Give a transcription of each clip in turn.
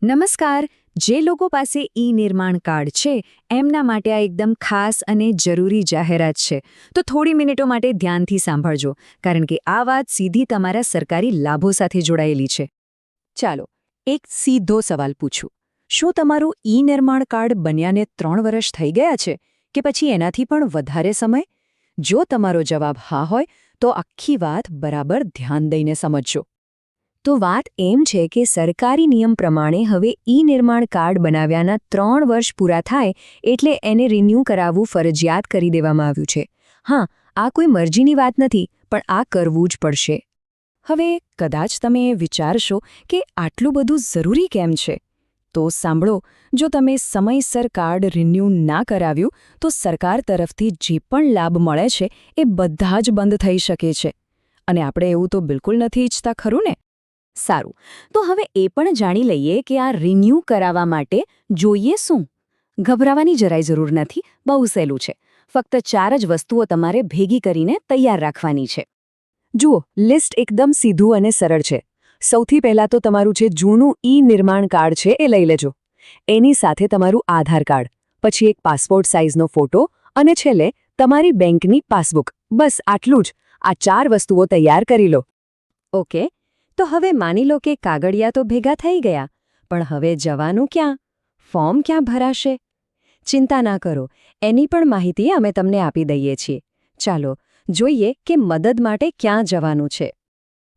નમસ્કાર. જે લોકો પાસે નિર્માણ કાર્ડ છે એમના માટે આ એકદમ ખાસ અને જરૂરી જાહેરાત છે. તો થોડી મિનિટો માટે ધ્યાનથી સાંભળજો, કારણ કે આ વાત સીધી તમારા સરકારી લાભો સાથે જોડાયેલી છે. ચાલો, એક સીધો સવાલ પૂછું. શું તમારું નિર્માણ કાર્ડ બન્યાને 3 વર્ષ થઈ ગયા છે કે પછી એનાથી પણ વધારે સમય? જો તમારો જવાબ હા હોય તો આખી વાત બરાબર ધ્યાન દઈને સમજજો. તો વાત એમ છે કે સરકારી નિયમ પ્રમાણે હવે નિર્માણ કાર્ડ બનાવ્યાના 3 વર્ષ પૂરા થાય એટલે એને રિન્યૂ કરાવવું ફરજિયાત કરી દેવામાં આવ્યું છે. હા, આ કોઈ મરજીની વાત નથી, પણ આ કરવું જ પડશે. હવે કદાચ તમે વિચારશો કે આટલું બધું જરૂરી કેમ છે? તો સાંભળો, જો તમે સમયસર કાર્ડ રિન્યૂ ના કરાવ્યું તો સરકાર તરફથી જે પણ લાભ મળે છે એ બધા જ બંધ થઈ શકે છે. અને આપણે એવું તો બિલકુલ નથી ઈચ્છતા, ખરું ને? સારું, તો હવે એ પણ જાણી લઈએ કે આ રિન્યૂ કરાવવા માટે જોઈએ શું. ગભરાવાની જરાય જરૂર નથી, બહુ સહેલું છે. ફક્ત 4 જ વસ્તુઓ તમારે ભેગી કરીને તૈયાર રાખવાની છે. જુઓ, લિસ્ટ એકદમ સીધું અને સરળ છે. સૌથી પહેલાં તો તમારું જે જૂનું નિર્માણ કાર્ડ છે એ લઈ લેજો. એની સાથે તમારું આધાર કાર્ડ, પછી એક પાસપોર્ટ સાઇઝનો ફોટો અને છેલ્લે તમારી બેંકની પાસબુક. બસ આટલું જ. આ 4 વસ્તુઓ તૈયાર કરી લો. ઓકે, તો હવે માની લો કે કાગળિયા તો ભેગા થઈ ગયા, પણ હવે જવાનું ક્યાં? ફોર્મ ક્યાં ભરાશે? ચિંતા ના કરો, એની પણ માહિતી અમે તમને આપી દઈએ છીએ. ચાલો જોઈએ કે મદદ માટે ક્યાં જવાનું છે.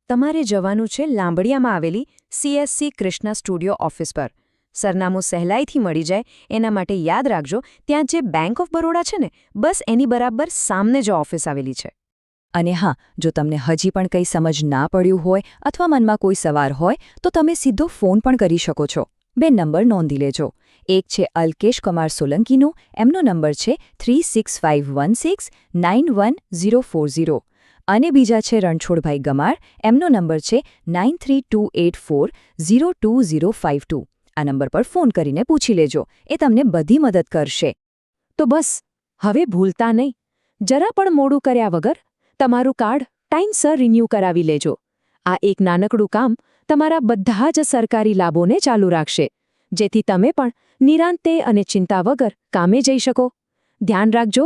તમારે જવાનું છે લાંબડિયામાં આવેલી CSC કૃષ્ણા સ્ટુડિયો ઓફિસ પર. સરનામું સહેલાઈથી મળી જાય એના માટે યાદ રાખજો, ત્યાં જે બેંક ઓફ બરોડા છે ને, બસ એની બરાબર સામને જ ઓફિસ આવેલી છે. અને હા, જો તમને હજી પણ કંઈ સમજ ના પડ્યું હોય અથવા મનમાં કોઈ સવાલ હોય તો તમે સીધો ફોન પણ કરી શકો છો. 2 નંબર નોંધી લેજો. એક છે અલ્કેશ કુમાર સોલંકીનો, એમનો નંબર છે 3651691040. અને બીજા છે રણછોડભાઈ ગમાર, એમનો નંબર છે 9328402052. આ નંબર પર ફોન કરીને પૂછી લેજો, એ તમને બધી મદદ કરશે. તો બસ, હવે ભૂલતા નહીં, જરા પણ મોડું કર્યા વગર તમારું કાર્ડ ટાઈમસર રિન્યૂ કરાવી લેજો. આ એક નાનકડું કામ તમારા બધા જ સરકારી લાભોને ચાલુ રાખશે, જેથી તમે પણ નિરાંતે અને ચિંતા વગર કામે જઈ શકો. ધ્યાન રાખજો.